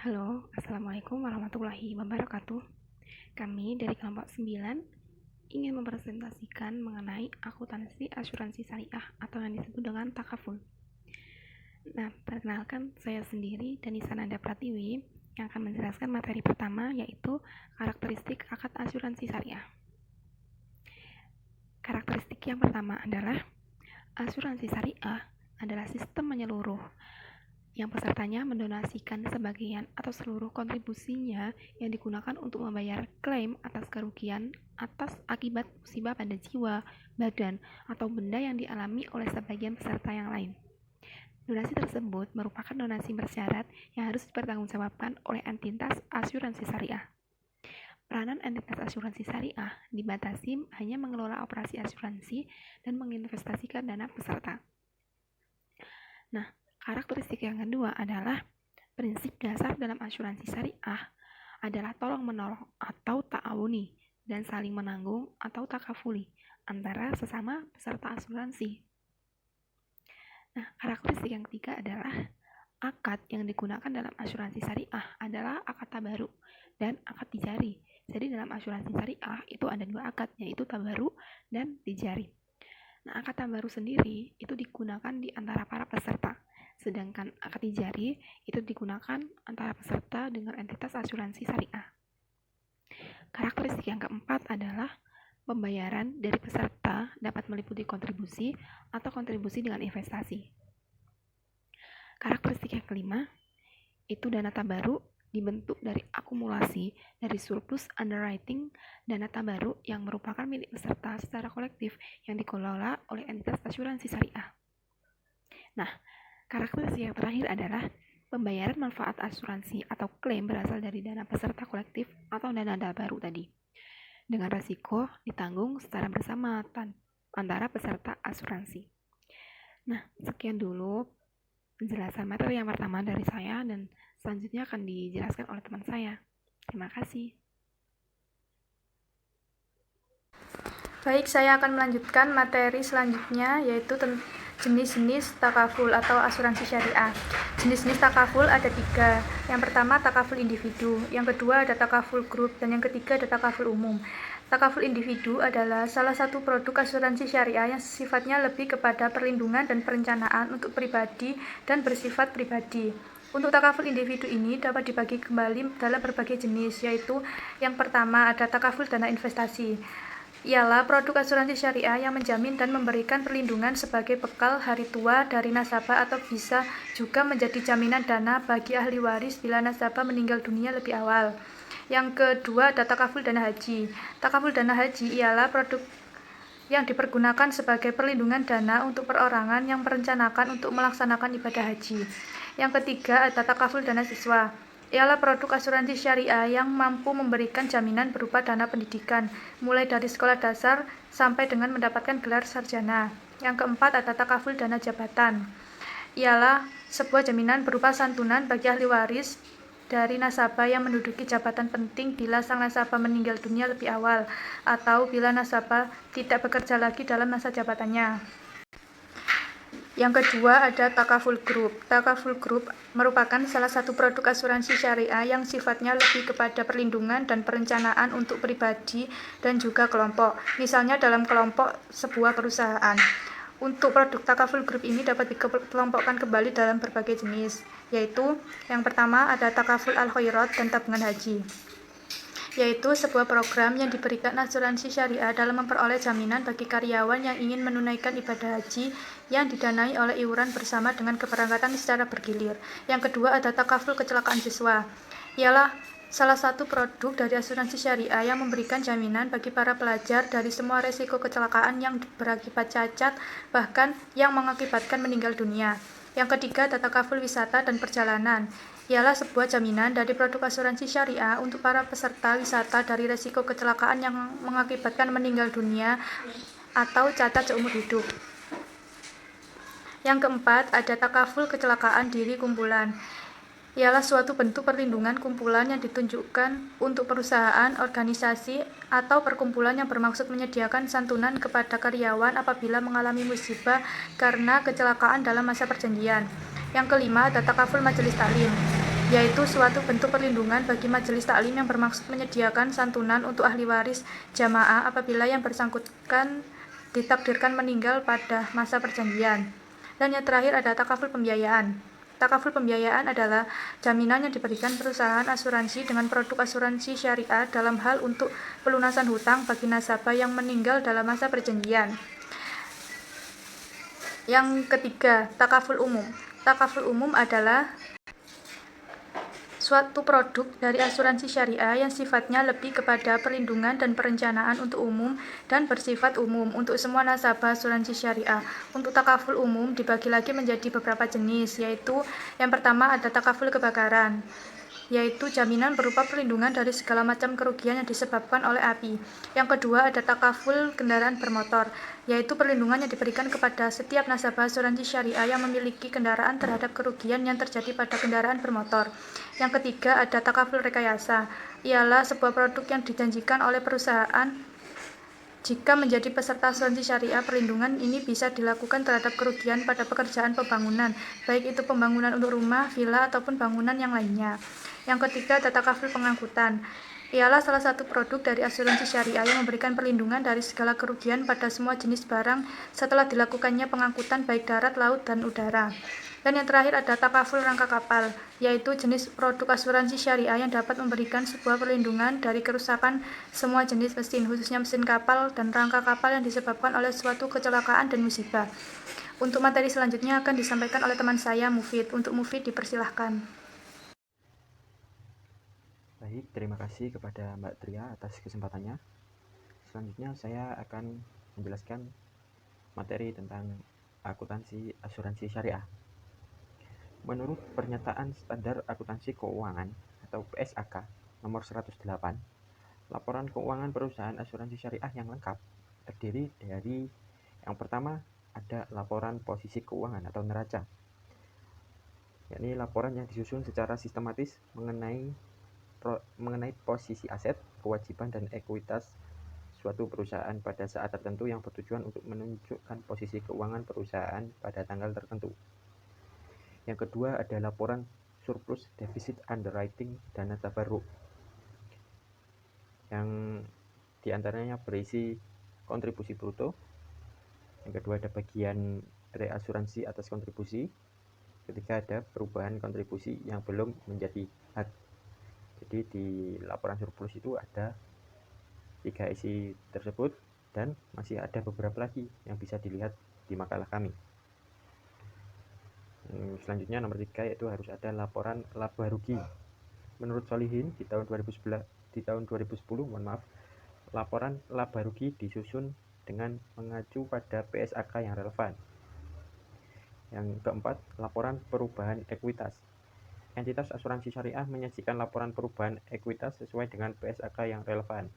Halo, Assalamualaikum warahmatullahi wabarakatuh. Kami dari kelompok 9 ingin mempresentasikan mengenai akuntansi asuransi syariah atau yang disebut dengan takaful. Nah, perkenalkan saya sendiri Danisa Nanda Pratiwi yang akan menjelaskan materi pertama yaitu karakteristik akad asuransi syariah. Karakteristik yang pertama adalah asuransi syariah adalah sistem menyeluruh yang pesertanya mendonasikan sebagian atau seluruh kontribusinya yang digunakan untuk membayar klaim atas kerugian atas akibat musibah pada jiwa, badan, atau benda yang dialami oleh sebagian peserta yang lain. Donasi tersebut merupakan donasi bersyarat yang harus dipertanggungjawabkan oleh entitas asuransi syariah. Peranan entitas asuransi syariah dibatasi hanya mengelola operasi asuransi dan menginvestasikan dana peserta. Nah, karakteristik yang kedua adalah prinsip dasar dalam asuransi syariah adalah tolong-menolong atau ta'awuni dan saling menanggung atau takafuli antara sesama peserta asuransi. Nah, karakteristik yang ketiga adalah akad yang digunakan dalam asuransi syariah adalah akad tabaruk dan akad tijari. Jadi dalam asuransi syariah itu ada dua akad, yaitu tabaruk dan tijari. Nah, akad tabaruk sendiri itu digunakan di antara para peserta. Sedangkan akad tijari itu digunakan antara peserta dengan entitas asuransi syariah. Karakteristik yang keempat adalah pembayaran dari peserta dapat meliputi kontribusi atau kontribusi dengan investasi. Karakteristik yang kelima, itu dana tabaruk dibentuk dari akumulasi dari surplus underwriting dana tabaruk yang merupakan milik peserta secara kolektif yang dikelola oleh entitas asuransi syariah. Nah, karakteristik yang terakhir adalah pembayaran manfaat asuransi atau klaim berasal dari dana peserta kolektif atau dana tabaruk tadi, dengan resiko ditanggung secara bersama antara peserta asuransi. Nah, sekian dulu penjelasan materi yang pertama dari saya dan selanjutnya akan dijelaskan oleh teman saya. Terima kasih. Baik, saya akan melanjutkan materi selanjutnya yaitu jenis-jenis takaful atau asuransi syariah. Jenis-jenis takaful ada 3. Yang pertama takaful individu, yang kedua ada takaful grup, dan yang ketiga ada takaful umum. Takaful individu adalah salah satu produk asuransi syariah yang sifatnya lebih kepada perlindungan dan perencanaan untuk pribadi dan bersifat pribadi. Untuk takaful individu ini dapat dibagi kembali dalam berbagai jenis, yaitu yang pertama ada takaful dana investasi. Ialah produk asuransi syariah yang menjamin dan memberikan perlindungan sebagai bekal hari tua dari nasabah atau bisa juga menjadi jaminan dana bagi ahli waris bila nasabah meninggal dunia lebih awal. Yang kedua ada takaful dana haji. Takaful dana haji ialah produk yang dipergunakan sebagai perlindungan dana untuk perorangan yang merencanakan untuk melaksanakan ibadah haji. Yang ketiga ada takaful dana siswa. Ialah produk asuransi syariah yang mampu memberikan jaminan berupa dana pendidikan, mulai dari sekolah dasar sampai dengan mendapatkan gelar sarjana. Yang keempat ada takaful dana jabatan. Ialah sebuah jaminan berupa santunan bagi ahli waris dari nasabah yang menduduki jabatan penting bila sang nasabah meninggal dunia lebih awal, atau bila nasabah tidak bekerja lagi dalam masa jabatannya. Yang kedua ada takaful group. Takaful group merupakan salah satu produk asuransi syariah yang sifatnya lebih kepada perlindungan dan perencanaan untuk pribadi dan juga kelompok. Misalnya dalam kelompok sebuah perusahaan. Untuk produk takaful group ini dapat dikelompokkan kembali dalam berbagai jenis, yaitu yang pertama ada takaful al-khairat dan tabungan haji, yaitu sebuah program yang diberikan asuransi syariah dalam memperoleh jaminan bagi karyawan yang ingin menunaikan ibadah haji yang didanai oleh iuran bersama dengan keberangkatan secara bergilir. Yang kedua ada takaful kecelakaan siswa, ialah salah satu produk dari asuransi syariah yang memberikan jaminan bagi para pelajar dari semua resiko kecelakaan yang berakibat cacat, bahkan yang mengakibatkan meninggal dunia. Yang ketiga ada takaful wisata dan perjalanan, ialah sebuah jaminan dari produk asuransi syariah untuk para peserta wisata dari resiko kecelakaan yang mengakibatkan meninggal dunia atau cacat seumur hidup. Yang keempat ada takaful kecelakaan diri kumpulan, ialah suatu bentuk perlindungan kumpulan yang ditunjukkan untuk perusahaan, organisasi, atau perkumpulan yang bermaksud menyediakan santunan kepada karyawan apabila mengalami musibah karena kecelakaan dalam masa perjanjian. Yang kelima ada takaful majelis taklim, yaitu suatu bentuk perlindungan bagi majelis taklim yang bermaksud menyediakan santunan untuk ahli waris jamaah apabila yang bersangkutan ditakdirkan meninggal pada masa perjanjian. Dan yang terakhir ada takaful pembiayaan. Takaful pembiayaan adalah jaminan yang diberikan perusahaan asuransi dengan produk asuransi syariah dalam hal untuk pelunasan hutang bagi nasabah yang meninggal dalam masa perjanjian. Yang ketiga, takaful umum. Takaful umum adalah suatu produk dari asuransi syariah yang sifatnya lebih kepada perlindungan dan perencanaan untuk umum dan bersifat umum untuk semua nasabah asuransi syariah. Untuk takaful umum dibagi lagi menjadi beberapa jenis, yaitu yang pertama ada takaful kebakaran, yaitu jaminan berupa perlindungan dari segala macam kerugian yang disebabkan oleh api. Yang kedua ada takaful kendaraan bermotor, yaitu perlindungan yang diberikan kepada setiap nasabah asuransi syariah yang memiliki kendaraan terhadap kerugian yang terjadi pada kendaraan bermotor. Yang ketiga ada takaful rekayasa, ialah sebuah produk yang dijanjikan oleh perusahaan jika menjadi peserta asuransi syariah. Perlindungan ini bisa dilakukan terhadap kerugian pada pekerjaan pembangunan, baik itu pembangunan untuk rumah, villa, ataupun bangunan yang lainnya. Yang ketiga ada takaful pengangkutan, ialah salah satu produk dari asuransi syariah yang memberikan perlindungan dari segala kerugian pada semua jenis barang setelah dilakukannya pengangkutan baik darat, laut, dan udara. Dan yang terakhir ada takaful rangka kapal, yaitu jenis produk asuransi syariah yang dapat memberikan sebuah perlindungan dari kerusakan semua jenis mesin, khususnya mesin kapal dan rangka kapal yang disebabkan oleh suatu kecelakaan dan musibah. Untuk materi selanjutnya akan disampaikan oleh teman saya, Mufid. Untuk Mufid dipersilahkan. Baik, terima kasih kepada Mbak Tria atas kesempatannya. Selanjutnya saya akan menjelaskan materi tentang akuntansi asuransi syariah. Menurut Pernyataan Standar Akuntansi Keuangan atau PSAK nomor 108, laporan keuangan perusahaan asuransi syariah yang lengkap terdiri dari yang pertama ada laporan posisi keuangan atau neraca, yakni laporan yang disusun secara sistematis mengenai posisi aset, kewajiban, dan ekuitas suatu perusahaan pada saat tertentu yang bertujuan untuk menunjukkan posisi keuangan perusahaan pada tanggal tertentu. Yang kedua ada laporan surplus defisit underwriting dana tabarruk, yang diantaranya berisi kontribusi bruto. Yang kedua ada bagian reasuransi atas kontribusi. Ketiga ada perubahan kontribusi yang belum menjadi hak. Jadi di laporan surplus itu ada 3 isi tersebut dan masih ada beberapa lagi yang bisa dilihat di makalah kami. Selanjutnya nomor 3 yaitu harus ada laporan laba rugi. Menurut Solihin di tahun 2010, laporan laba rugi disusun dengan mengacu pada PSAK yang relevan. Yang keempat, laporan perubahan ekuitas. Entitas asuransi syariah menyajikan laporan perubahan ekuitas sesuai dengan PSAK yang relevan.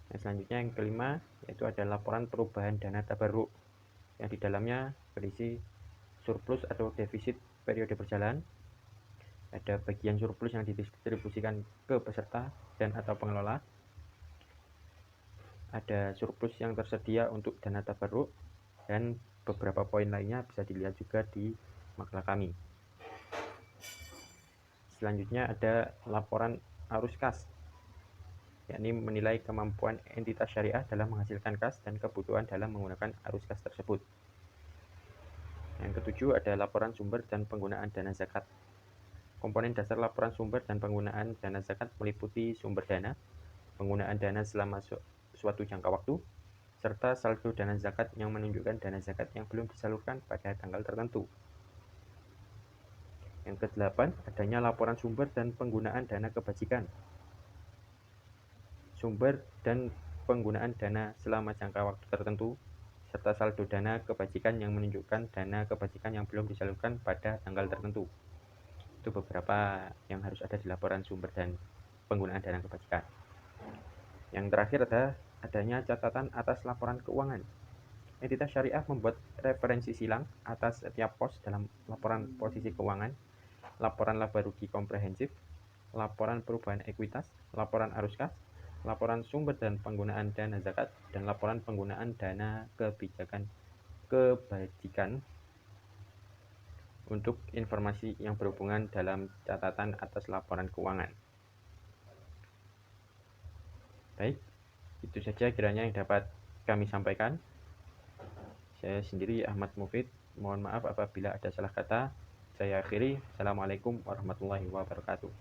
Nah, selanjutnya yang kelima yaitu ada laporan perubahan dana tabarruk, yang di dalamnya berisi surplus atau defisit periode berjalan, ada bagian surplus yang didistribusikan ke peserta dan atau pengelola, ada surplus yang tersedia untuk dana tabarruk, dan beberapa poin lainnya bisa dilihat juga di makalah kami. Selanjutnya ada laporan arus kas, yakni menilai kemampuan entitas syariah dalam menghasilkan kas dan kebutuhan dalam menggunakan arus kas tersebut. Yang ketujuh ada laporan sumber dan penggunaan dana zakat. Komponen dasar laporan sumber dan penggunaan dana zakat meliputi sumber dana, penggunaan dana selama suatu jangka waktu, serta saldo dana zakat yang menunjukkan dana zakat yang belum disalurkan pada tanggal tertentu. Yang kedelapan, adanya laporan sumber dan penggunaan dana kebajikan. Sumber dan penggunaan dana selama jangka waktu tertentu, serta saldo dana kebajikan yang menunjukkan dana kebajikan yang belum disalurkan pada tanggal tertentu. Itu beberapa yang harus ada di laporan sumber dan penggunaan dana kebajikan. Yang terakhir adanya catatan atas laporan keuangan. Entitas syariah membuat referensi silang atas setiap pos dalam laporan posisi keuangan, laporan laba rugi komprehensif, laporan perubahan ekuitas, laporan arus kas, laporan sumber dan penggunaan dana zakat, dan laporan penggunaan dana kebajikan untuk informasi yang berhubungan dalam catatan atas laporan keuangan. Baik, itu saja kiranya yang dapat kami sampaikan. Saya sendiri Ahmad Mufid, mohon maaf apabila ada salah kata. Saya akhiri. Assalamualaikum warahmatullahi wabarakatuh.